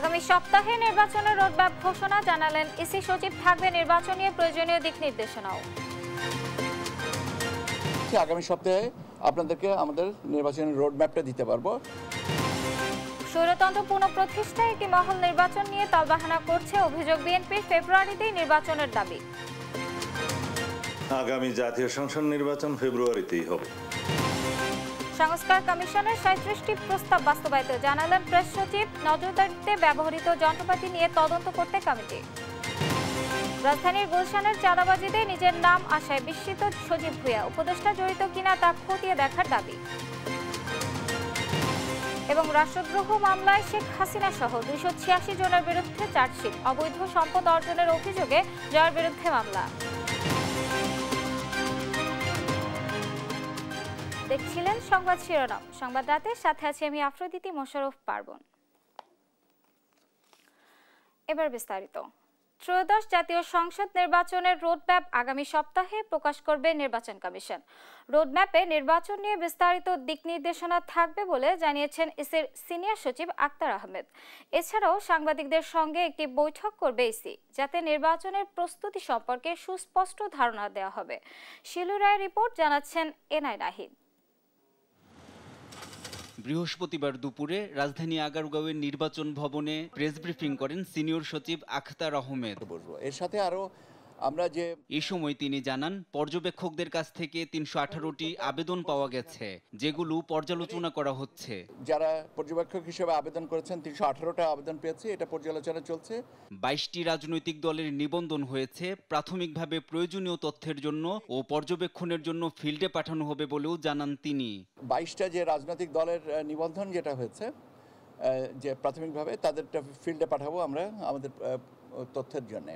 আগামী সপ্তাহে নির্বাচনের রোডম্যাপ ঘোষণা জানালেন ইসি সচিব। থাকবে নির্বাচন নিয়ে প্রয়োজনীয় দিক নির্দেশনাও। আগামী সপ্তাহে আপনাদেরকে আমাদের নির্বাচনের রোডম্যাপটা দিতে পারবো। স্বৈরতন্ত্র পুনঃপ্রতিষ্ঠায় একটি মহল নির্বাচন নিয়ে তালবাহানা করছে, অভিযোগ বিএনপির ফেব্রুয়ারিতেই নির্বাচনের দাবি। আগামী জাতীয় সংসদ নির্বাচন ফেব্রুয়ারিতেই হবে। সংস্কার কমিশনের 37টি প্রস্তাব বাস্তবায়িত জানালেন প্রেস সচিব। নজরদারিতে ব্যবহৃত যন্ত্রপাতি নিয়ে তদন্ত করতে কমিটি। রাজধানীর গুলশানের চাঁদাবাজিতে নিজের নাম আসায় বিস্মিত সজীব ভুঁইয়া, উপদেষ্টা জড়িত কিনা তা খতিয়ে দেখার দাবি। এবং রাষ্ট্রদ্রোহ মামলায় শেখ হাসিনা সহ 286 জনের বিরুদ্ধে চার্জশিট, অবৈধ সম্পদ অর্জনের অভিযোগে যার বিরুদ্ধে মামলা। দেখছিলেন সংবাদ শিরোনাম। সংবাদ রাতের সাথে আছে আমি আফ্রোদিতি মোশাররফ পার্বণ। এবার বিস্তারিত। ত্রয়োদশ জাতীয় সংসদ নির্বাচনের রোডম্যাপ আগামী সপ্তাহে প্রকাশ করবে নির্বাচন কমিশন। রোডম্যাপে নির্বাচন নিয়ে বিস্তারিত দিক নির্দেশনা থাকবে বলে জানিয়েছেন ইসির সিনিয়র সচিব আক্তার আহমেদ। এছাড়াও সাংবাদিকদের সঙ্গে একটি বৈঠক করবে ইসি, যাতে নির্বাচনের প্রস্তুতি সম্পর্কে সুস্পষ্ট ধারণা দেওয়া হবে। শিলু রায়ের রিপোর্ট, জানাচ্ছেন এনআই নাহিদ। বৃহস্পতিবার দুপুরে রাজধানী আগারগাঁওয়ের নির্বাচন ভবনে প্রেস ব্রিফিং করেন সিনিয়র সচিব আখতার আহমেদ। এর সাথে আরো আমরা যে এই সময় তিনি জানান, পর্যবেক্ষকদের কাছ থেকে 318টি আবেদন পাওয়া গেছে, যেগুলো পর্যালোচনা করা হচ্ছে। যারা পর্যবেক্ষক হিসেবে আবেদন করেছেন 318টা আবেদন পেয়েছে, এটা পর্যালোচনা চলছে। 22টি রাজনৈতিক দলের নিবন্ধন হয়েছে। প্রাথমিকভাবে প্রয়োজনীয় তথ্যের জন্য ও পর্যবেক্ষণের জন্য ফিল্ডে পাঠানো হবে বলেও জানান তিনি। 22টা যে রাজনৈতিক দলের নিবন্ধন যেটা হয়েছে, যে প্রাথমিকভাবে তাদেরটা ফিল্ডে পাঠাবো আমরা আমাদের তথ্যের জন্য।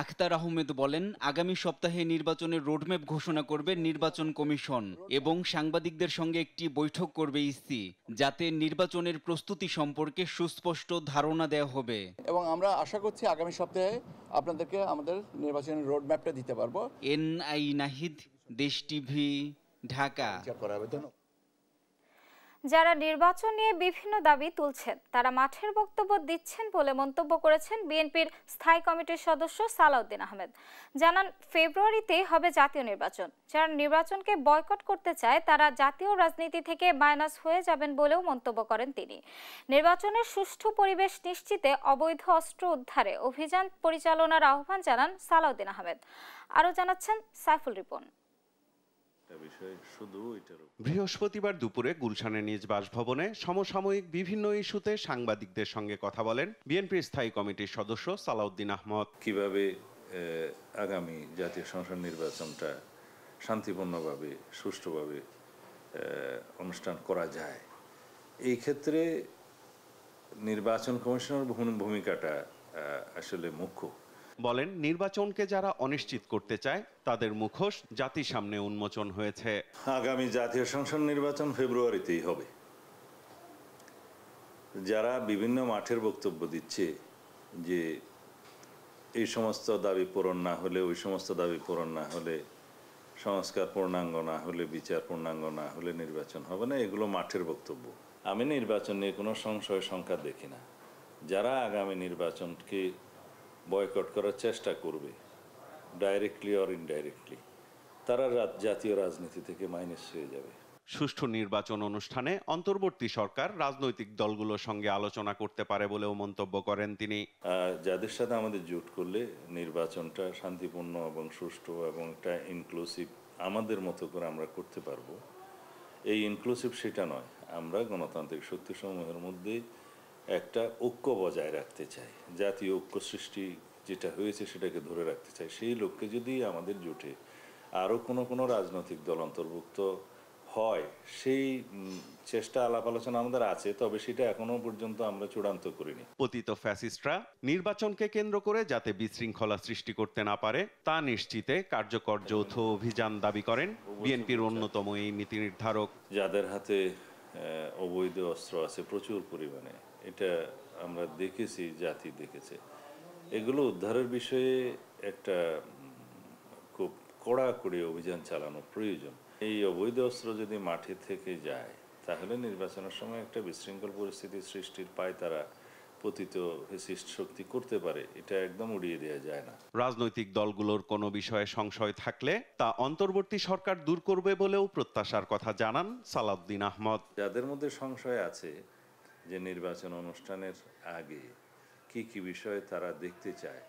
আখতার আহমেদ বলেন, আগামী সপ্তাহে নির্বাচনের রোডম্যাপ ঘোষণা করবে নির্বাচন কমিশন এবং সাংবাদিকদের সঙ্গে একটি বৈঠক করবে ইসি, যাতে নির্বাচনের প্রস্তুতি সম্পর্কে সুস্পষ্ট ধারণা দেওয়া হবে। এবং আমরা আশা করছি আগামী সপ্তাহে আপনাদেরকে আমাদের নির্বাচনের রোডম্যাপটা দিতে পারবো। এনআই নাহিদ, দেশ টিভি, ঢাকা। যারা নির্বাচন নিয়ে বিভিন্ন দাবি তুলছেন তারা মাঠের বক্তব্য দিচ্ছেন বলে মন্তব্য করেছেন বিএনপির স্থায়ী কমিটির সদস্য সালাউদ্দিন আহমেদ। জানান, ফেব্রুয়ারিতে হবে জাতীয় নির্বাচন। যারা নির্বাচনকে বয়কট করতে চায় তারা জাতীয় রাজনীতি থেকে মাইনাস হয়ে যাবেন বলেও মন্তব্য করেন তিনি। নির্বাচনের সুষ্ঠু পরিবেশ নিশ্চিতে অবৈধ অস্ত্র উদ্ধারে অভিযান পরিচালনার আহ্বান জানান সালাউদ্দিন আহমেদ। আরও জানাচ্ছেন সাইফুল রিপন। বৃহস্পতিবার দুপুরে গুলশানের নিজ বাসভবনে সমসাময়িক বিভিন্ন ইস্যুতে সাংবাদিকদের সঙ্গে কথা বলেন বিএনপির স্থায়ী কমিটির সদস্য সালাউদ্দিন আহমদ। কিভাবে আগামী জাতীয় সংসদ নির্বাচনটা শান্তিপূর্ণভাবে সুষ্ঠুভাবে অনুষ্ঠান করা যায়, এই ক্ষেত্রে নির্বাচন কমিশনের ভূমিকাটা আসলে মুখ্য। বলেন, নির্বাচনকে যারা অনিশ্চিত করতে চায় তাদের মুখোশ জাতির সামনে উন্মোচন হয়েছে। আগামী জাতীয় সংসদ নির্বাচন ফেব্রুয়ারিতেই হবে। যারা বিভিন্ন মাঠের বক্তব্য দিচ্ছে যে এই সমস্ত দাবি পূরণ না হলে, ওই সমস্ত দাবি পূরণ না হলে, সংস্কার পূর্ণাঙ্গ না হলে, বিচার পূর্ণাঙ্গ না হলে নির্বাচন হবে না, এগুলো মাঠের বক্তব্য। আমি নির্বাচন নিয়ে কোনো সংশয় সংখ্যা দেখি না। যারা আগামী নির্বাচনকে বয়কট করার চেষ্টা করবে, ডাইরেক্টলি অর ইনডাইরেক্টলি, তারা জাতীয় রাজনীতি থেকে মাইনাস হয়ে যাবে। সুষ্ঠু নির্বাচন অনুষ্ঠানে অন্তর্বর্তী সরকার রাজনৈতিক দলগুলোর সঙ্গে আলোচনা করতে পারে বলেও মন্তব্য করেন তিনি। যাদের সাথে আমাদের জোট করলে নির্বাচনটা শান্তিপূর্ণ এবং সুষ্ঠু এবং একটা ইনক্লুসিভ আমাদের মতো করে আমরা করতে পারবো। এই ইনক্লুসিভ সেটা নয়, আমরা গণতান্ত্রিক শক্তিসমূহের মধ্যে একটা ঐক্য বজায় রাখতে চাই, জাতীয় ঐক্য সৃষ্টি যেটা হয়েছে সেটাকে ধরে রাখতে চাই। সেই লক্ষ্যে যদি আমাদের জোটে আরও কোনো রাজনৈতিক দল অন্তর্ভুক্ত হয়, সেই চেষ্টা আলাপ আলোচনা আমাদের আছে, তবে সেটা এখনো পর্যন্ত আমরা চূড়ান্ত করিনি। পতিত ফ্যাসিস্টরা নির্বাচনকে কেন্দ্র করে যাতে বিশৃঙ্খলা সৃষ্টি করতে না পারে তা নিশ্চিতে কার্যকর যৌথ অভিযান দাবি করেন বিএনপির অন্যতম এই নীতি নির্ধারক। যাদের হাতে অবৈধ অস্ত্র আছে প্রচুর পরিমাণে, এটা আমরা দেখেছি, জাতি দেখেছে, এগুলো উদ্ধারের বিষয়ে একটা খুব কড়াকড়ি অভিযান চালানো প্রয়োজন। এই অবৈধ অস্ত্র যদি মাঠে থেকে যায় তাহলে নির্বাচনের সময় একটা বিশৃঙ্খল পরিস্থিতি সৃষ্টির পায়তারা পতিত ফ্যাসিস্ট শক্তি করতে পারে এটা একদম উড়িয়ে দেওয়া যায় না। রাজনৈতিক দলগুলোর কোনো বিষয়ে সংশয় থাকলে তা অন্তর্বর্তী সরকার দূর করবে বলেও প্রত্যাশার কথা জানান সালাউদ্দিন আহমদ। যাদের মধ্যে সংশয় আছে যে নির্বাচন অনুষ্ঠানের আগে কি কি বিষয়ে তারা দেখতে চায়,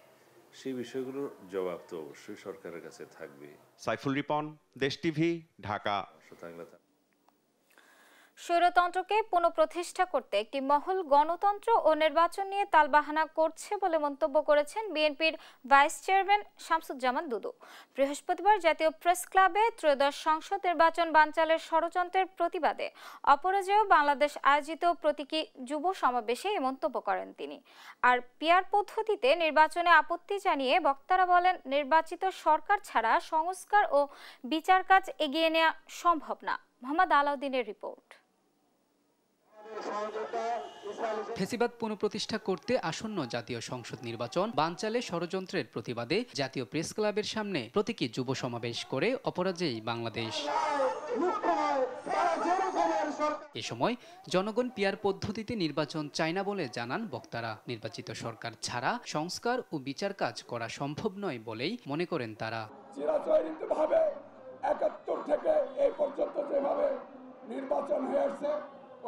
সেই বিষয়গুলোর জবাব তো অবশ্যই সরকারের কাছে থাকবে। সাইফুল রিপন, দেশ টিভি, ঢাকা। স্বৈরতন্ত্রকে পুনঃপ্রতিষ্ঠা করতে একটি মহল গণতন্ত্র ও নির্বাচন নিয়ে তালবাহানা করছে বলে মন্তব্য করেছেন বিএনপির ভাইস চেয়ারম্যান শামসুজ্জামান দুদু। বৃহস্পতিবার জাতীয় প্রেস ক্লাবে ত্রয়োদশ সংসদ নির্বাচন বানচালের ষড়যন্ত্রের প্রতিবাদে অপরাজেয় বাংলাদেশ আয়োজিত প্রতীকী যুব সমাবেশে এই মন্তব্য করেন তিনি। আর পিআর পদ্ধতিতে নির্বাচনে আপত্তি জানিয়ে বক্তারা বলেন, নির্বাচিত সরকার ছাড়া সংস্কার ও বিচার কাজ এগিয়ে নেওয়া সম্ভব না। মোহাম্মদ আলাউদ্দিনের রিপোর্ট। ফ্যাসিবাদ পুনঃপ্রতিষ্ঠা করতে আসন্ন জাতীয় সংসদ নির্বাচন বানচালে ষড়যন্ত্রের প্রতিবাদে জাতীয় প্রেস ক্লাবের সামনে প্রতীকী যুব সমাবেশ করে অপরাজেয় বাংলাদেশ। এ সময় জনগণ পিআর পদ্ধতিতে নির্বাচন চায় না বলে জানান বক্তারা। নির্বাচিত সরকার ছাড়া সংস্কার ও বিচার কাজ করা সম্ভব নয় বলেই মনে করেন তারা। চিরাচরিতভাবে ৭১ থেকে এই পর্যন্ত যেভাবে নির্বাচন হয়ে আসছে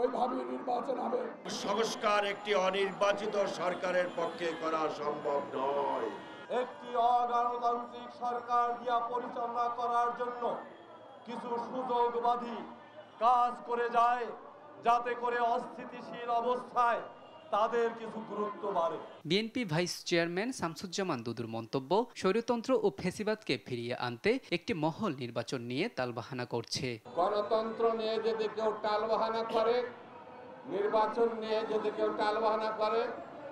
ওইভাবেই নির্বাচন হবে। সংস্কার একটি অনির্বাচিত সরকারের পক্ষে করা সম্ভব নয়। একটি অগণতান্ত্রিক সরকার দিয়া পরিচালনা করার জন্য কিছু সুযোগবাদী কাজ করে যায়, যাতে করে অস্থিতিশীল অবস্থায় তাদের কিছু গুরুত্ব বাড়ে। বিএনপি ভাইস চেয়ারম্যান শামসুজ্জামান দুদুর মন্তব্য, স্বৈরতন্ত্র ও ফ্যাসিবাদকে ফিরিয়ে আনতে একটি মহল নির্বাচন নিয়ে তালবাহানা করছে। গণতন্ত্র নিয়ে যদি কেউ টালবাহানা করে, নির্বাচন নিয়ে যদি কেউ টালবাহানা করে,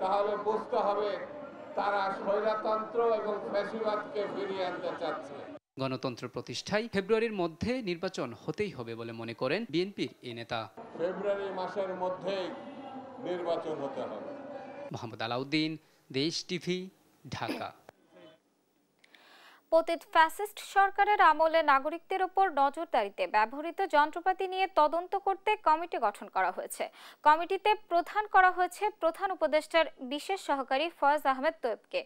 তাহলে বুঝতে হবে তারা স্বৈরতন্ত্র এবং ফ্যাসিবাদকে ফিরিয়ে আনতে চাচ্ছে। গণতন্ত্র প্রতিষ্ঠায় ফেব্রুয়ারির মধ্যে নির্বাচন হতেই হবে বলে মনে করেন বিএনপির এই নেতা। ফেব্রুয়ারি মাসের মধ্যেই নির্বাচন হতে হবে। মোহাম্মদ আলাউদ্দিন, দেশ টিভি, ঢাকা। পতিত ফ্যাসিস্ট সরকারের আমলে নাগরিকদের উপর নজরদারিতে ব্যবহৃত যন্ত্রপাতি নিয়ে তদন্ত করতে কমিটি গঠন করা হয়েছে। কমিটিতে প্রধান করা হয়েছে প্রধান উপদেষ্টার বিশেষ সহকারী ফয়েজ আহমেদ তৈয়বকে।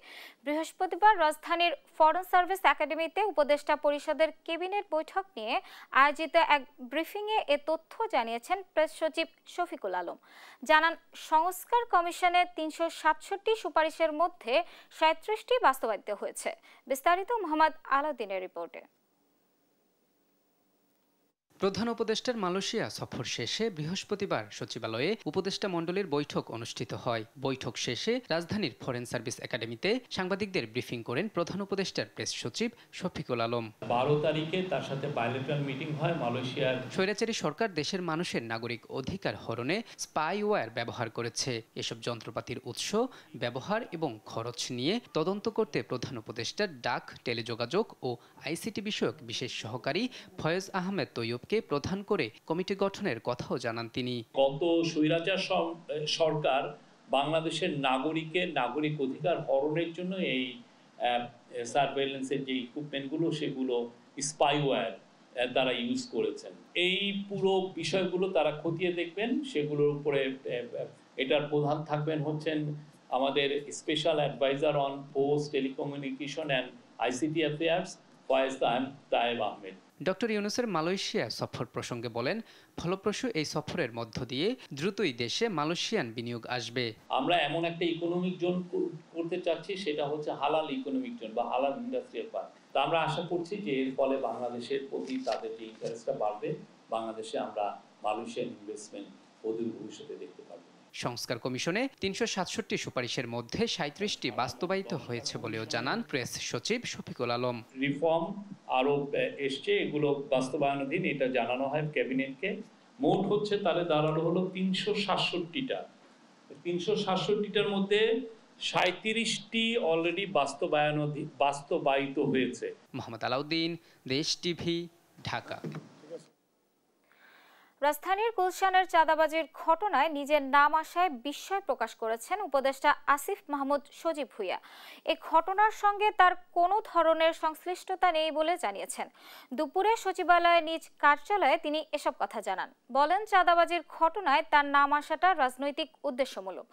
বৃহস্পতিবার রাজধানীর ফরেন সার্ভিস একাডেমিতে উপদেষ্টা পরিষদের ক্যাবিনেট বৈঠক নিয়ে আয়োজিত এক ব্রিফিংয়ে এ তথ্য জানিয়েছেন প্রেস সচিব শফিকুল আলম। জানান, সংস্কার কমিশনের ৩৬৭ সুপারিশের মধ্যে ৩৭টি বাস্তবায়িত হয়েছে। বিস্তারিত মোহাম্মদ আলাউদ্দিনের রিপোর্টে। প্রধান উপদেষ্টার মালয়েশিয়া সফর শেষে বৃহস্পতিবার সচিবালয়ে উপদেষ্টা মণ্ডলীর বৈঠক অনুষ্ঠিত হয়। বৈঠক শেষে রাজধানীর ফরেন সার্ভিস একাডেমিতে সাংবাদিকদের ব্রিফিং করেন প্রধান উপদেষ্টার প্রেস সচিব শফিকুল আলম। ১২ তারিখে তার সাথে বাইলেটারাল মিটিং হয় মালয়েশিয়ার। স্বৈরাচারী সরকার দেশের মানুষের নাগরিক অধিকার হরণে স্পাইওয়্যার ব্যবহার করেছে। এসব যন্ত্রপাতির উৎস, ব্যবহার এবং খরচ নিয়ে তদন্ত করতে প্রধান উপদেষ্টার ডাক, টেলিযোগাযোগ ও আইসিটি বিষয়ক বিশেষ সহকারী ফয়েজ আহমেদ তৈয়ব প্রধান করে কমিটি গঠনের কথাও জানান তিনি। গত স্বৈরাচার সরকার বাংলাদেশের নাগরিক অধিকার হরণের জন্য এই সার্ভেইলেন্সের যে ইকুইপমেন্টগুলো সেগুলো স্পাইওয়্যার দ্বারা ইউজ করেছেন। এই পুরো বিষয়গুলো তারা খতিয়ে দেখবেন। সেগুলোর উপরে এটার প্রধান থাকবেন হচ্ছেন আমাদের special adviser on post, telecommunication and ICT affairs Faiz Ahmad. Doctor ইউনূসের মালয়েশিয়া সফর প্রসঙ্গে বলেন, ফলপ্রসূ এই সফরের মধ্য দিয়ে দ্রুতই দেশে মালয়েশিয়ান বিনিয়োগ আসবে। আমরা এমন একটা ইকোনমিক জোন করতে চাচ্ছি, সেটা হচ্ছে হালাল ইকোনমিক জোন বা হালাল ইন্ডাস্ট্রিয়াল পার্ক। তা আমরা আশা করছি যে এর ফলে বাংলাদেশের প্রতি তাদের যে ইন্টারেস্টটা বাড়বে, বাংলাদেশে আমরা মালয়েশিয়ান ইনভেস্টমেন্ট অদূর ভবিষ্যতে দেখতে পাবো। সংস্কার কমিশনে ৩৬৭ সুপারিশের মধ্যে ৩৭টি বাস্তবায়িত হয়েছে বলেও জানান প্রেস সচিব শফিকুল আলম। রিফর্ম আরো এসছে, এগুলো বাস্তবায়নাধীন, এটা জানানো হয় ক্যাবিনেটকে। মোট হচ্ছে তাহলে দাঁড়ানো হলো ৩৬৭টা। ৩৬৭টার মধ্যে ৩৭টি অলরেডি বাস্তবায়িত হয়েছে। মোহাম্মদ আলাউদ্দিন, দেশ টিভি, ঢাকা। রাজধানীর গুলশানের চাঁদাবাজির ঘটনায় নিজের নাম আসায় বিস্ময় প্রকাশ করেছেন উপদেষ্টা আসিফ মাহমুদ সজীব ভুঁইয়া। এই ঘটনার সঙ্গে তার কোনো ধরনের সংশ্লিষ্টতা নেই বলে জানিয়েছেন। দুপুরে সচিবালয়ে নিজ কার্যালয়ে তিনি এসব কথা জানান। বলেন, চাঁদাবাজির ঘটনায় তার নাম আসাটা রাজনৈতিক উদ্দেশ্যমূলক।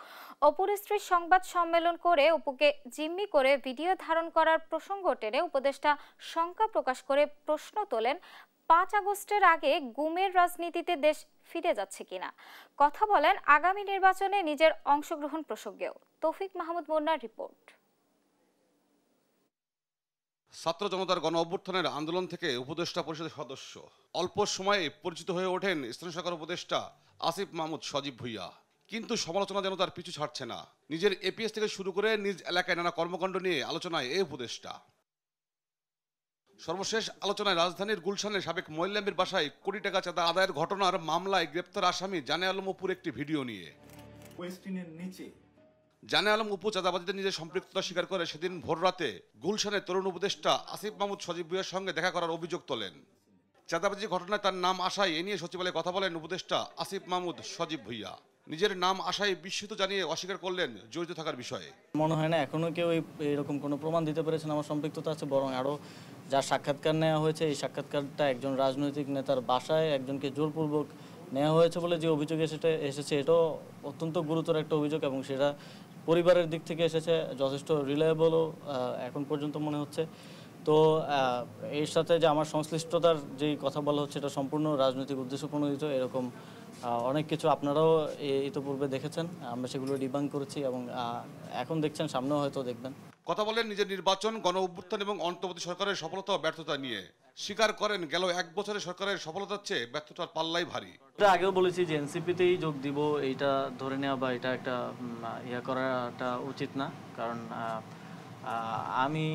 অপুর স্ত্রী সংবাদ সম্মেলন করে অপুকে জিম্মি করে ভিডিও ধারণ করার প্রসঙ্গ টেনে উপদেষ্টা শঙ্কা প্রকাশ করে প্রশ্ন তোলেন, 5 আগস্টের আগে গুমের রাজনীতিতে দেশ ফিরে যাচ্ছে কিনা। কথা বলেন আগামী নির্বাচনে নিজের অংশগ্রহণ প্রসঙ্গেও। তৌফিক মাহমুদ মুন্নার রিপোর্ট। ছাত্র জনতার গণ অভ্যুত্থানের আন্দোলন থেকে উপদেষ্টা পরিষদের সদস্য, অল্প সময়ে পরিচিত হয়ে ওঠেন স্থানীয় সরকার উপদেষ্টা আসিফ মাহমুদ সজীব ভুঁইয়া। কিন্তু সমালোচনা যেন তার পিছু ছাড়ছে না। নিজের এপিএস থেকে শুরু করে নিজ এলাকায় নানা কর্মকাণ্ড নিয়ে আলোচনায় এই উপদেষ্টা। সর্বশেষ আলোচনায় রাজধানীর গুলশানের সাবেক মহিলাম্বির বাসায় কোটি টাকা চাঁদা আদায়ের ঘটনার মামলায় গ্রেপ্তার আসামি জানে আলম অপুর একটি ভিডিও নিয়ে। জানে আলম অপু চাঁদাবাজিতে নিজের সম্পৃক্ততা স্বীকার করে সেদিন ভোর রাতে গুলশানের তরুণ উপদেষ্টা আসিফ মাহমুদ সজীব ভুঁইয়ার সঙ্গে দেখা করার অভিযোগ তোলেন। চাঁদাবাজির ঘটনায় তার নাম আসায় এ নিয়ে সচিবালয়ে কথা বলেন উপদেষ্টা আসিফ মাহমুদ সজীব ভুঁইয়া। নিজের নাম আসায় বিস্মিত জানিয়ে অস্বীকার করলেন জড়িত থাকার বিষয়ে। মনে হয় না এখনো কেউ এরকম কোনো প্রমাণ দিতে পেরেছেন আমার সম্পৃক্ততা আছে, বরং আরও যার সাক্ষাৎকার নেওয়া হয়েছে এই সাক্ষাৎকারটা একজন রাজনৈতিক নেতার বাসায় একজনকে জোরপূর্বক নেওয়া হয়েছে বলে যে অভিযোগ এসেছে এটাও অত্যন্ত গুরুতর একটা অভিযোগ এবং সেটা পরিবারের দিক থেকে এসেছে, যথেষ্ট রিলায়েবলও এখন পর্যন্ত মনে হচ্ছে। তো এর সাথে যে আমার সংশ্লিষ্টতার যেই কথা বলা হচ্ছে এটা সম্পূর্ণ রাজনৈতিক উদ্দেশ্য প্রণোদিত। এরকম অনেক কিছু আপনারাও ইতিপূর্বে দেখেছেন, আমরা সেগুলো ডিবাং করেছি এবং এখন দেখছেন, সামনেও হয়তো দেখবেন। কথা বলেন নিজের নির্বাচন, গণ অভ্যুত্থান এবং অন্তর্বর্তী সরকারের সফলতা ও ব্যর্থতা নিয়ে। স্বীকার করেন গেল 1 বছরের সরকারের সফলতার চেয়ে ব্যর্থতার পাল্লাই ভারী। এটা আগেও বলেছি যে এনসিপিতেই যোগ দিব, এইটা ধরে নেওয়া বা এটা একটা করাটা উচিত না, কারণ আমি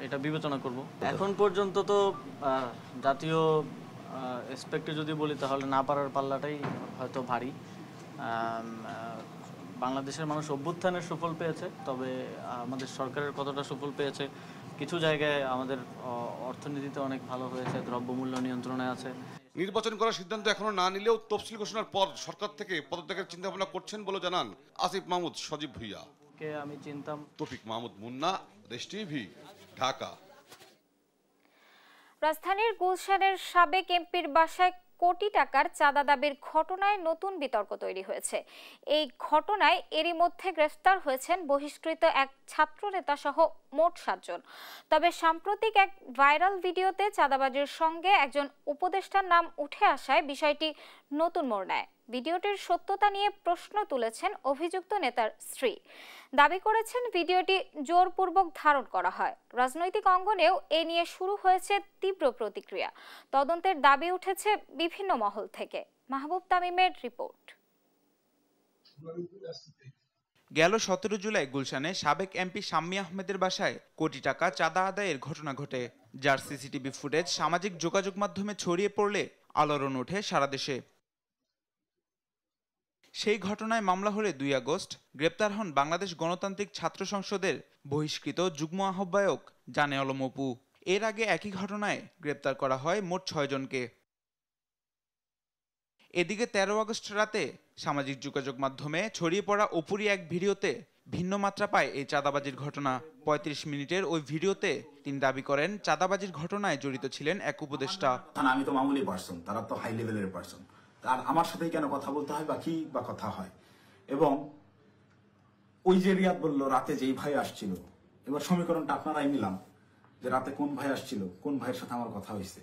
এটা বিবেচনা করব। এখন পর্যন্ত তো জাতীয় এসপেক্টে যদি বলি তাহলে না পারার পাল্লাটাই হয়তো ভারী। বাংলাদেশের মানুষ অভ্যুত্থানের সুফল পেয়েছে, তবে আমাদের সরকারের কতটা সুফল পেয়েছে, কিছু জায়গায় আমাদের অর্থনীতিতে অনেক ভালো হয়েছে, দ্রব্যমূল্য নিয়ন্ত্রণে আছে। নির্বাচন করার সিদ্ধান্ত এখনো না নিলেও তফসিল ঘোষণার পর সরকার থেকে পদত্যাগের চিন্তা ভাবনা করছেন বলে জানান আসিফ মাহমুদ সজীব ভুঁইয়া। আমি চিন্তাম। তৌফিক মাহমুদ মুন্না, দেশ টিভি, ঢাকা। রাজধানীর গুলশানের সাবেক এমপির বাসায় কোটি টাকার চাঁদা দাবির ঘটনায় নতুন বিতর্ক তৈরি হয়েছে। এই ঘটনায় এরই মধ্যে গ্রেফতার হয়েছেন বহিষ্কৃত এক ছাত্র নেতা সহ মোট 7 জন। তবে সাম্প্রতিক এক ভাইরাল ভিডিওতে চাঁদাবাজির সঙ্গে একজন উপদেষ্টার নাম উঠে আসায় বিষয়টি নতুন মোড় নেয়। ভিডিওটির সত্যতা নিয়ে প্রশ্ন তুলেছেন অভিযুক্ত নেতার স্ত্রী। দাবি করেছেন ভিডিওটি জোরপূর্বক ধারণ করা হয়। রাজনৈতিক অঙ্গনেও এ নিয়ে শুরু হয়েছে তীব্র প্রতিক্রিয়া। তদন্তের দাবি উঠেছে বিভিন্ন মহল থেকে। মাহবুব তামিমের রিপোর্ট। গেল 17 জুলাই গুলশানে সাবেক এমপি শাম্মী আহমেদের বাসায় কোটি টাকা চাঁদা আদায়ের ঘটনা ঘটে, যার সিসিটিভি ফুটেজ সামাজিক যোগাযোগ মাধ্যমে ছড়িয়ে পড়লে আলোড়ন ওঠে সারা দেশে। সেই ঘটনায় মামলা হলে 2 আগস্ট গ্রেপ্তার হন বাংলাদেশ গণতান্ত্রিক ছাত্র সংসদের বহিষ্কৃত যুগ্ম আহ্বায়ক জানে আলম অপু। এর আগে একই ঘটনায় গ্রেপ্তার করা হয় মোট 6 জনকে। এদিকে 13 আগস্ট রাতে সামাজিক যোগাযোগ মাধ্যমে ছড়িয়ে পড়া অপুরি এক ভিডিওতে ভিন্ন মাত্রা পায় এই চাঁদাবাজির ঘটনা। 35 মিনিটের ওই ভিডিওতে তিনি দাবি করেন চাঁদাবাজির ঘটনায় জড়িত ছিলেন এক উপদেষ্টা। আমি তো মামুলি পার্সন, তারা তো হাই লেভেলের পার্সন, আর আমার সাথেই কেন কথা বলতে হয় বা কথা হয়। এবং ওই যে রিয়াদ বলল রাতে যেই ভাই আসছিল, এবার সমীকরণটা আপনারাই নিলাম যে রাতে কোন ভাই আসছিল, কোন ভাইয়ের সাথে আমার কথা হয়েছে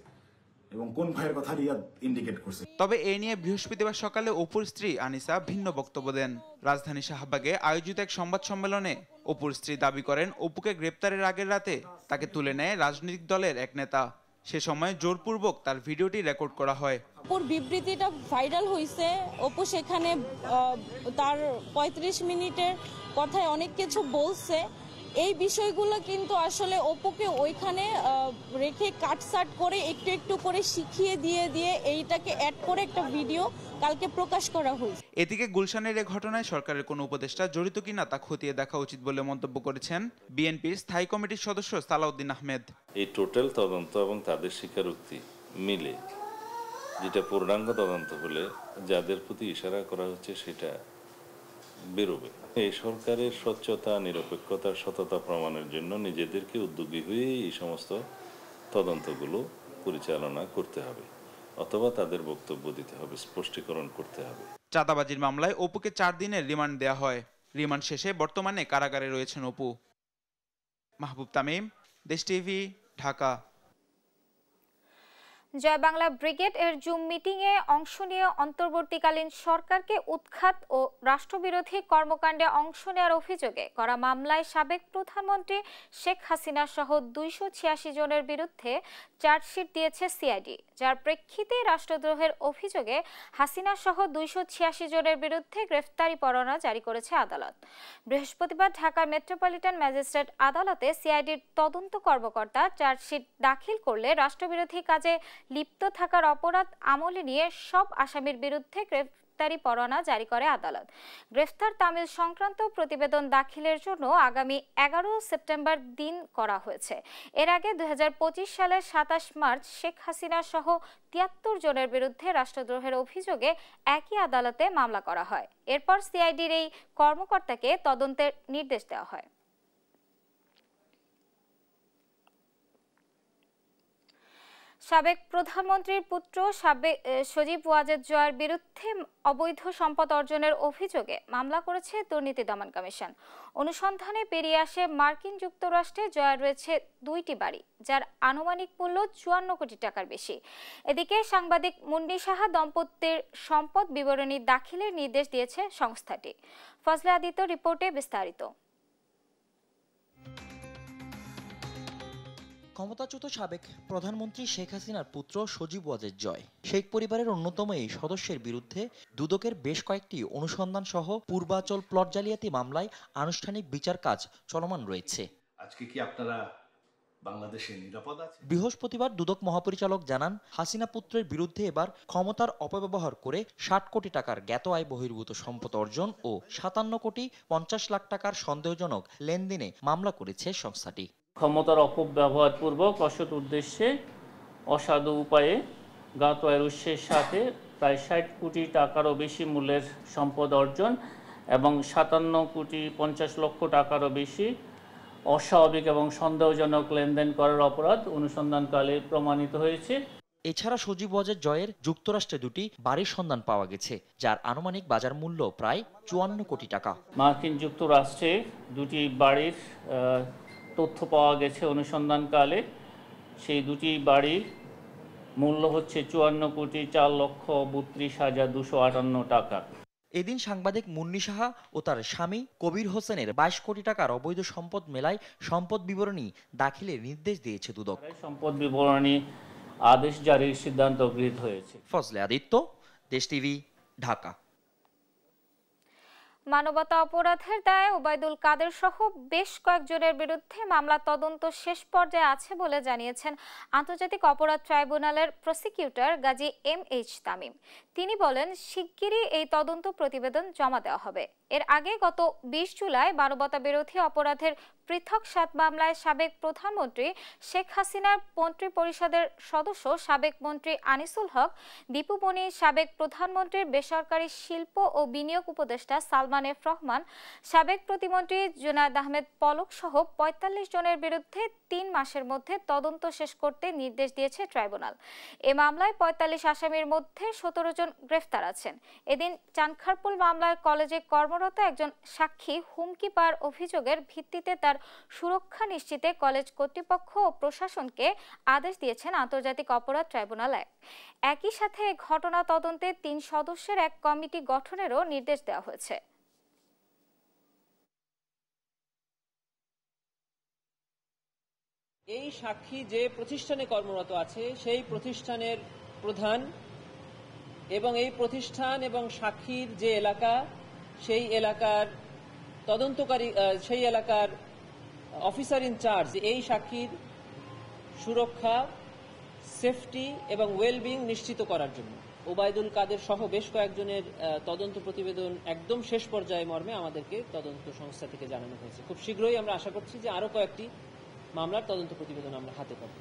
এবং কোন ভাইয়ের কথা রিয়াদ ইন্ডিকেট করছে। তবে এ নিয়ে বৃহস্পতিবার সকালে অপুর স্ত্রী আনিসা ভিন্ন বক্তব্য দেন। রাজধানী শাহবাগে আয়োজিত এক সংবাদ সম্মেলনে অপুর স্ত্রী দাবি করেন অপুকে গ্রেপ্তারের আগের রাতে তাকে তুলে নেয় রাজনৈতিক দলের এক নেতা। সে সময় জোরপূর্বক তার ভিডিওটি রেকর্ড করা হয়। অপুর বিবৃতিটা ভাইরাল হয়েছে। অপু সেখানে তার 35 মিনিটের কথায় অনেক কিছু বলছে। এই বিষয়গুলো কিন্তু আসলে অপুকে ওইখানে রেখে কাটসাট করে একটু একটু করে শিখিয়ে দিয়ে এইটাকে অ্যাড করে একটা ভিডিও কালকে প্রকাশ করা হয়েছে। এদিকে গুলশানের এই ঘটনায় সরকারের কোনো উপদেষ্টা জড়িত কিনা তা খতিয়ে দেখা উচিত বলে মন্তব্য করেছেন বিএনপির স্থায়ী কমিটির সদস্য সালাউদ্দিন আহমেদ। এই টোটাল তদন্ত এবং তাদের স্বীকারোক্তি মিলে যেটা পূর্ণাঙ্গ তদন্ত হলে যাদের প্রতি ইশারা করা হচ্ছে সেটা বেরোবে। এই সরকারের স্বচ্ছতা, নিরপেক্ষতা, সততা প্রমাণের জন্য নিজেদেরকে উদ্যোগী হয়ে এই সমস্ত তদন্তগুলো পরিচালনা করতে হবে, অথবা তাদের বক্তব্য দিতে হবে, স্পষ্টীকরণ করতে হবে। চাঁদাবাজির মামলায় অপুকে 4 দিনের রিমান্ড দেওয়া হয়। রিমান্ড শেষে বর্তমানে কারাগারে রয়েছেন অপু। মাহবুব তামিম, দেশ টিভি, ঢাকা। জয় বাংলা ব্রিগেড এর জুম মিটিং এ অংশ নিয়ে অন্তর্বর্তীকালীন সরকারকে উৎখাত ও রাষ্ট্রবিরোধী কর্মকাণ্ডে অংশ নেওয়ার অভিযোগে করা মামলায় সাবেক প্রধানমন্ত্রী শেখ হাসিনা সহ 286 জনের বিরুদ্ধে চার্জশিট দিয়েছে সিআইডি, যার প্রেক্ষিতে রাষ্ট্রদ্রোহের অভিযোগে হাসিনা সহ 286 জনের বিরুদ্ধে গ্রেফতারি পরোয়ানা জারি করেছে আদালত। বৃহস্পতিবার ঢাকার মেট্রোপলিটন ম্যাজিস্ট্রেট আদালতে সিআইডির তদন্ত কর্মকর্তা চার্জশিট দাখিল করলে রাষ্ট্রবিরোধী কাজে লিপ্ত থাকার অপরাধ আমলে নিয়ে সব আসামির বিরুদ্ধে গ্রেফতারি পরোয়ানা জারি করে আদালত। গ্রেফতার তামিল সংক্রান্ত প্রতিবেদন দাখিলের জন্য আগামী 11 সেপ্টেম্বর দিন করা হয়েছে। এর আগে 2025 সালের 27 মার্চ শেখ হাসিনা সহ 73 জনের বিরুদ্ধে রাষ্ট্রদ্রোহের অভিযোগে একই আদালতে মামলা করা হয়। এরপর সিআইডির এই কর্মকর্তাকে তদন্তের নির্দেশ দেওয়া হয়। সাবেক প্রধানমন্ত্রীর পুত্র সজীব ওয়াজেদ জয়ের বিরুদ্ধে অবৈধ সম্পদ অর্জনের অভিযোগে মামলা করেছে দুর্নীতি দমন কমিশন। অনুসন্ধানে বেরিয়ে আসে মার্কিন যুক্তরাষ্ট্রে জয়ের রয়েছে 2টি বাড়ি, যার আনুমানিক মূল্য 54 কোটি টাকার বেশি। এদিকে সাংবাদিক মুন্নি সাহা দম্পতির সম্পদ বিবরণী দাখিলের নির্দেশ দিয়েছে সংস্থাটি। ফজলে আদিত্য রিপোর্টে বিস্তারিত। ক্ষমতাচ্যুত সাবেক প্রধানমন্ত্রী শেখ হাসিনার পুত্র সজীব ওয়াজেদ জয় শেখ পরিবারের অন্যতম এই সদস্যের বিরুদ্ধে দুদকের বেশ কয়েকটি অনুসন্ধান সহ পূর্বাচল প্লট জালিয়াতি মামলায় আনুষ্ঠানিক বিচার কাজ চলমান রয়েছে। আজকে কি আপনারা বাংলাদেশে নিরাপদ আছেন? বৃহস্পতিবার দুদক মহাপরিচালক জানান, হাসিনা পুত্রের বিরুদ্ধে এবার ক্ষমতার অপব্যবহার করে 60 কোটি টাকার জ্ঞাত আয় বহির্ভূত সম্পদ অর্জন ও 57 কোটি 50 লাখ টাকার সন্দেহজনক লেনদেনে মামলা করেছে সংস্থাটি। ক্ষমতার অপব্যবহার পূর্বক অসৎ উদ্দেশ্যে অসাধু উপায়ে জ্ঞাত আয়ের উৎসের সাথে প্রায় 60 কোটি টাকারও বেশি মূল্যের সম্পদ অর্জন এবং 57 কোটি 50 লক্ষ টাকারও বেশি অস্বাভাবিক এবং সন্দেহজনক লেনদেন করার অপরাধ অনুসন্ধানকালে প্রমাণিত হয়েছে। এছাড়া সজীব ওয়াজেদ জয়ের যুক্তরাষ্ট্রে 2টি বাড়ির সন্ধান পাওয়া গেছে, যার আনুমানিক বাজার মূল্য প্রায় 54 কোটি টাকা। মার্কিন যুক্তরাষ্ট্রে 2টি বাড়ির তথ্য পাওয়া গেছে অনুসন্ধানকালে। সেই 2টি বাড়ির মূল্য হচ্ছে 54 কোটি 4 লক্ষ 32,258 টাকা। এদিন সাংবাদিক মুন্নি সাহা ও তার স্বামী কবির হোসেনের 22 কোটি টাকার অবৈধ সম্পদ মেলায় সম্পদ বিবরণী দাখিলের নির্দেশ দিয়েছে দুদক। সম্পদ বিবরণী আদেশ জারির সিদ্ধান্ত গৃহীত হয়েছে। ফজলে আদিত্য, দেশ টিভি, ঢাকা। মানবতা অপরাধের দায়ে ওবায়দুল কাদের সহ বেশ কয়েকজনের বিরুদ্ধে মামলা তদন্ত শেষ পর্যায়ে আছে বলে জানিয়েছেন আন্তর্জাতিক অপরাধ ট্রাইব্যুনালের প্রসিকিউটর গাজী MH তামিম। তিনি বলেন, শিগগিরই এই তদন্ত প্রতিবেদন জমা দেওয়া হবে। এর আগে গত 20 জুলাই মানবতা বিরোধী অপরাধের পৃথক 7 মামলায় সাবেক প্রধানমন্ত্রী শেখ হাসিনার মন্ত্রী পরিষদের সদস্য সাবেক মন্ত্রী আনিসুল হক, দীপু মনি, সাবেক প্রধানমন্ত্রীর বেসরকারি শিল্প ও বিনিয়োগ উপদেষ্টা সালমান এফ রহমান, সাবেক প্রতিমন্ত্রী জুনায়েদ আহমেদ পলক সহ 45 জনের বিরুদ্ধে 3 মাসের মধ্যে তদন্ত শেষ করতে নির্দেশ দিয়েছে ট্রাইব্যুনাল। এ মামলায় 45 আসামির মধ্যে 17 জন গ্রেফতার আছেন। এদিন চানখারপুল মামলায় কলেজে কর্মরত একজন সাক্ষী হুমকি পাওয়ার অভিযোগের ভিত্তিতে তার সুরক্ষা নিশ্চিতে কলেজ কর্তৃপক্ষ ও প্রশাসনকে আদেশ দিয়েছেন আন্তর্জাতিক অপরাধ ট্রাইব্যুনাল 1। একই সাথে ঘটনা তদন্তে 3 সদস্যের এক কমিটি গঠনেরও নির্দেশ দেওয়া হয়েছে। এই সাক্ষী যে প্রতিষ্ঠানে কর্মরত আছে সেই প্রতিষ্ঠানের প্রধান এবং এই প্রতিষ্ঠান এবং সাক্ষীর যে এলাকা সেই এলাকার তদন্তকারী সেই এলাকার অফিসার ইনচার্জ এই সাক্ষীর সুরক্ষা, সেফটি এবং ওয়েলবিং নিশ্চিত করার জন্য ওবায়দুল কাদের সহ বেশ কয়েকজনের তদন্ত প্রতিবেদন একদম শেষ পর্যায়ে মর্মে আমাদেরকে তদন্ত সংস্থা থেকে জানানো হয়েছে। খুব শীঘ্রই আমরা আশা করছি যে আরো কয়েকটি মামলার তদন্ত প্রতিবেদন আমরা হাতে পাব।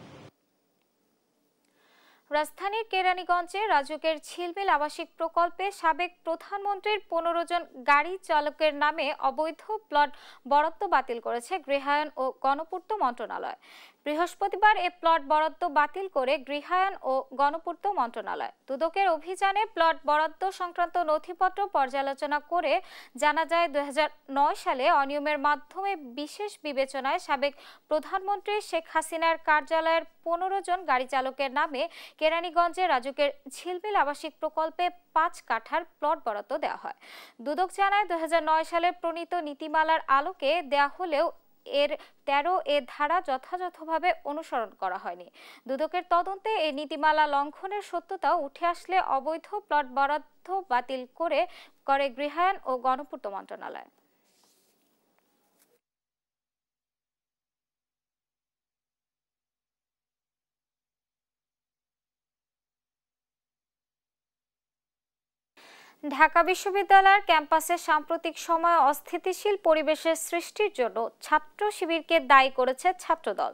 রাজধানীর কেরানীগঞ্জে রাজুকের ঝিলমিল আবাসিক প্রকল্পে সাবেক প্রধানমন্ত্রীর 15 জন গাড়ি চালকের নামে অবৈধ প্লট বরাদ্দ বাতিল করেছে গৃহায়ন ও গণপূর্ত মন্ত্রণালয়। বৃহস্পতিবার এ প্লট বরাদ্দ বাতিল করে গৃহায়ন ও গণপূর্ত মন্ত্রণালয়। দুদকের অভিযানে প্লট বরাদ্দ সংক্রান্ত নথিপত্র পর্যালোচনা করে জানা যায় 2009 সালে অনিয়মের মাধ্যমে বিশেষ বিবেচনায় সাবেক প্রধানমন্ত্রী শেখ হাসিনার কার্যালয়ের 15 জন গাড়ি চালকের নামে কেরানীগঞ্জে রাজুকের ঝিলমিল আবাসিক প্রকল্পে 5 কাঠার প্লট বরাদ্দ দেওয়া হয়। দুদক জানায় 2009 সালে প্রণীত নীতিমালার আলোকে দেয়া হলেও এর 13 এ ধারা যথাযথভাবে অনুসরণ করা হয়নি। দুদকের তদন্তে এই নীতিমালা লঙ্ঘনের সত্যতা উঠে আসলে অবৈধ প্লট বরাদ্দ বাতিল করে গৃহায়ন ও গণপূর্ত মন্ত্রণালয়। ঢাকা বিশ্ববিদ্যালয়ের ক্যাম্পাসে সাম্প্রতিক সময়ে অস্থিতিশীল পরিবেশের সৃষ্টির জন্য ছাত্র শিবিরকে দায়ী করেছে ছাত্রদল।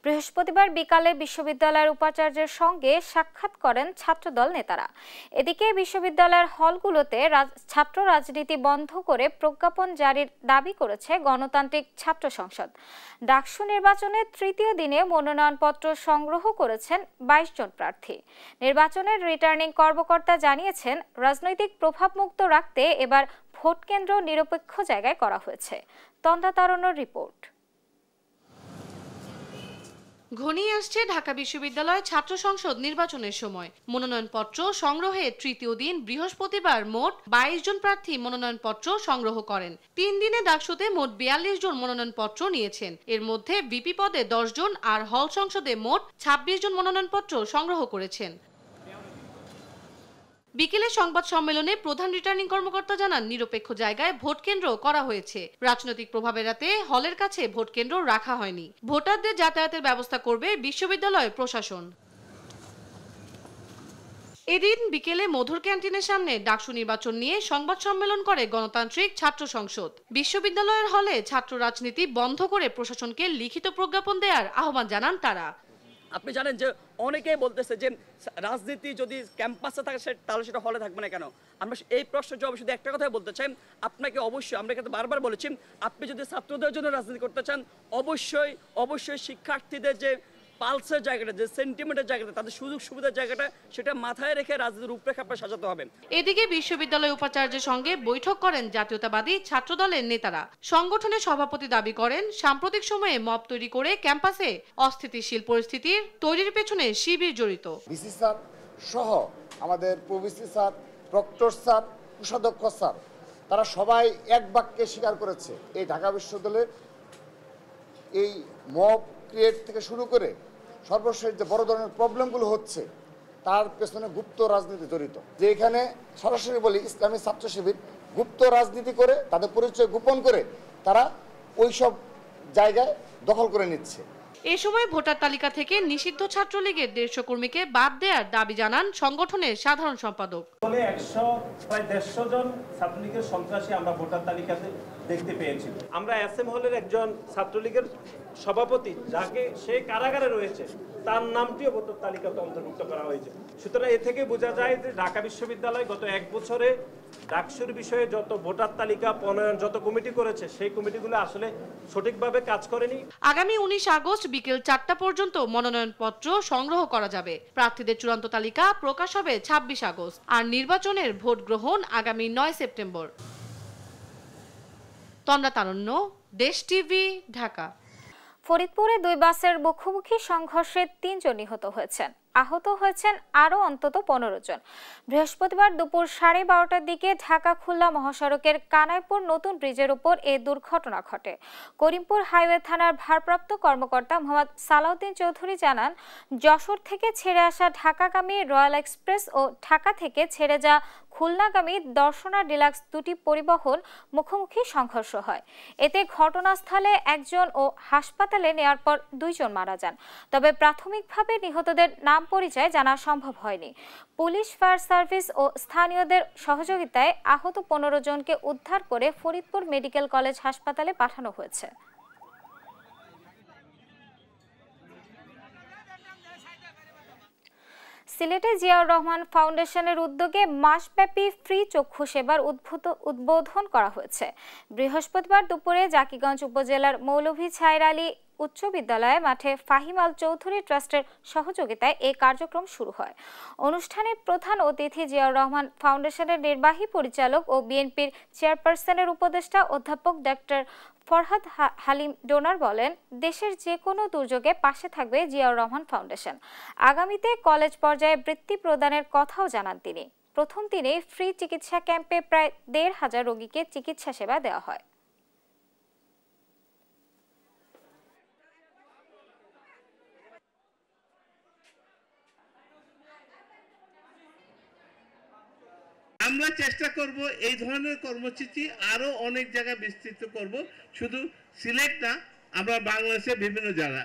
বৃহস্পতিবার বিকালে বিশ্ববিদ্যালয়ের উপাচার্যের সঙ্গে সাক্ষাৎ করেন ছাত্রদল নেতারা। এদিকে বিশ্ববিদ্যালয়ের হলগুলোতে ছাত্র রাজনীতি বন্ধ করে প্রজ্ঞাপন জারির দাবি করেছে গণতান্ত্রিক ছাত্র সংসদ। ডাকসু নির্বাচনের তৃতীয় দিনে মনোনয়নপত্র সংগ্রহ করেছেন 22 জন প্রার্থী। নির্বাচনের রিটার্নিং কর্মকর্তা জানিয়েছেন রাজনৈতিক প্রভাবমুক্ত রাখতে এবার ভোট কেন্দ্র নিরপেক্ষ জায়গায় করা হয়েছে। তন্দা তারুণ্যর রিপোর্ট। ঘনিয়ে আসছে ঢাকা বিশ্ববিদ্যালয় ছাত্র সংসদ নির্বাচনের সময়। মনোনয়নপত্র সংগ্রহে তৃতীয় দিন বৃহস্পতিবার মোট 22 জন প্রার্থী মনোনয়নপত্র সংগ্রহ করেন। 3 দিনে ডাকসুতে মোট 42 জন মনোনয়নপত্র নিয়েছেন। এর মধ্যে ভিপি পদে 10 জন আর হল সংসদে মোট 26 জন মনোনয়নপত্র সংগ্রহ করেছেন। বিকেলে সংবাদ সম্মেলনে প্রধান রিটার্নিং কর্মকর্তা জানান নিরপেক্ষ জায়গায় ভোট কেন্দ্র করা হয়েছে। রাজনৈতিক প্রভাব এড়াতে হলের কাছে ভোট কেন্দ্র রাখা হয়নি। ভোটারদের যাতায়াতের ব্যবস্থা করবে বিশ্ববিদ্যালয় প্রশাসন। এদিন বিকেলে মধুর ক্যান্টিনের সামনে ডাকসু নির্বাচন নিয়ে সংবাদ সম্মেলন করে গণতান্ত্রিক ছাত্র সংসদ। বিশ্ববিদ্যালয়ের হলে ছাত্র রাজনীতি বন্ধ করে প্রশাসনকে লিখিত প্রজ্ঞাপন দেওয়ার আহ্বান জানান তারা। আপনি জানেন যে অনেকেই বলতেছে যে রাজনীতি যদি ক্যাম্পাসে থাকে তাহলে সেটা হলে থাকবে না কেন। আমরা এই প্রশ্নের জবাবে শুধু একটা কথাই বলতে চাই, আপনাকে অবশ্যই, আমরা কিন্তু বারবার বলেছি, আপনি যদি ছাত্রদের জন্য রাজনীতি করতে চান অবশ্যই শিক্ষার্থীদের যে পালসের জায়গাটা, যে সেন্টিমেন্টের জায়গাটা, তাদের সুযোগ সুবিধার জায়গাটা, সেটা মাথায় রেখে রাজনীতির রূপরেখা আপনার সাজাতে হবে। এদিকে বিশ্ববিদ্যালয় উপাচার্যের সঙ্গে বৈঠক করেন জাতীয়তাবাদী ছাত্রদলের নেতারা। সংগঠনের সভাপতি দাবি করেন সাম্প্রতিক সময়ে মব তৈরি করে ক্যাম্পাসে অস্থিতিশীল পরিস্থিতির তৈরির পেছনে শিবির জড়িত। ভিসি স্যার সহ আমাদের প্রভিসি স্যার, প্রক্টর স্যার, কোষাধ্যক্ষ স্যার, তারা সবাই এক বাক্যে স্বীকার করেছে এই ঢাকা বিশ্ববিদ্যালয়ের এই মব ক্রিয়েট থেকে শুরু করে সর্বশেষ যে বড় ধরনের প্রবলেমগুলো হচ্ছে তার পেছনে গুপ্ত রাজনীতি জড়িত। যে এখানে সরাসরি বলি ইসলামী ছাত্র শিবির গুপ্ত রাজনীতি করে তাদের পরিচয় গোপন করে তারা ওইসব জায়গায় দখল করে নিচ্ছে। এ সময় ভোটার তালিকা থেকে নিষিদ্ধ ছাত্রলীগের 150 কর্মীকে বাদ দেওয়ার দাবি জানান সংগঠনের সাধারণ সম্পাদক। প্রায় 150 জন ছাত্রলীগের সন্ত্রাসী আমরা ভোটার তালিকাতে দেখতে পেয়েছি। আমরা এসএম হলের একজন ছাত্রলীগের সভাপতি যাকে সে কারাগারে রয়েছে তার নামটিও ভোটার তালিকাতে অন্তর্ভুক্ত করা হয়েছে। সুতরাং এ থেকে বোঝা যায় যে ঢাকা বিশ্ববিদ্যালয় গত 1 বছরে ডাকসুর বিষয়ে যত ভোটার তালিকা প্রণয়ন যত কমিটি করেছে সেই কমিটিগুলো আসলে সঠিকভাবে কাজ করেনি। আগামী 19 আগস্ট বিকেল 4টা পর্যন্ত মনোনয়নপত্র সংগ্রহ করা যাবে। প্রার্থীদের চূড়ান্ত তালিকা প্রকাশ হবে 26 আগস্ট আর নির্বাচনের ভোট গ্রহণ আগামী 9 সেপ্টেম্বর। তন্দ্রা তারুণ্য, দেশ টিভি, ঢাকা। ফরিদপুরে 2 বাসের মুখোমুখি সংঘর্ষে 3 জন নিহত হয়েছেন। আহত হয়েছেন আরও অন্তত 15 জন। বৃহস্পতিবার দুপুর 12:30টার দিকে ঢাকা খুলনা মহাসড়কের কানাইপুর নতুন ব্রিজের উপর এই দুর্ঘটনা ঘটে। করিমপুর হাইওয়ে থানার ভারপ্রাপ্ত কর্মকর্তা মোহাম্মদ সালাউদ্দিন চৌধুরী জানান, যশোর থেকে ছেড়ে আসা ঢাকাগামী রয়্যাল এক্সপ্রেস ও ঢাকা থেকে ছেড়ে যাওয়া খুলনাগামী দর্শনা ডিলাক্স দুটি পরিবহন মুখোমুখি সংঘর্ষ হয়। এতে ঘটনাস্থলে 1 জন ও হাসপাতালে নেওয়ার পর 2 জন মারা যান। তবে প্রাথমিকভাবে নিহতদের নাম পরিচয় জানা সম্ভব হয়নি। পুলিশ, ফায়ার সার্ভিস ও স্থানীয়দের সহযোগিতায় আহত 15 জনকে উদ্ধার করে ফরিদপুর মেডিকেল কলেজ হাসপাতালে পাঠানো হয়েছে। সিলেটে জিয়াউর রহমান ফাউন্ডেশনের উদ্যোগে মাসব্যাপী ফ্রি চক্ষু সেবার উদ্বোধন করা হয়েছে। বৃহস্পতিবার দুপুরে জাকিগঞ্জ উপজেলার মৌলভী ছায়ের আলী উচ্চ বিদ্যালয় মাঠে ফাহিম আল চৌধুরী ট্রাস্টের সহযোগিতায় এই কার্যক্রম শুরু হয়। অনুষ্ঠানে প্রধান অতিথি জিয়াউর রহমান ফাউন্ডেশনের নির্বাহী পরিচালক ও বিএনপির চেয়ারপারসনের উপদেষ্টা অধ্যাপক ডক্টর ফরহাদ হালিম ডোনার বলেন, দেশের যে কোনো দুর্যোগে পাশে থাকবে জিয়াউর রহমান ফাউন্ডেশন। আগামীতে কলেজ পর্যায়ে বৃত্তি প্রদানের কথাও জানান তিনি। প্রথম দিনে ফ্রি চিকিৎসা ক্যাম্পে প্রায় ১৫০০ রোগীকে চিকিৎসা সেবা দেওয়া হয়। আমরা চেষ্টা করব এই ধরনের কর্মসূচি আরো অনেক জায়গায় বিস্তৃত করব, শুধু সিলেট না, আমরা বাংলাদেশের বিভিন্ন জায়গা।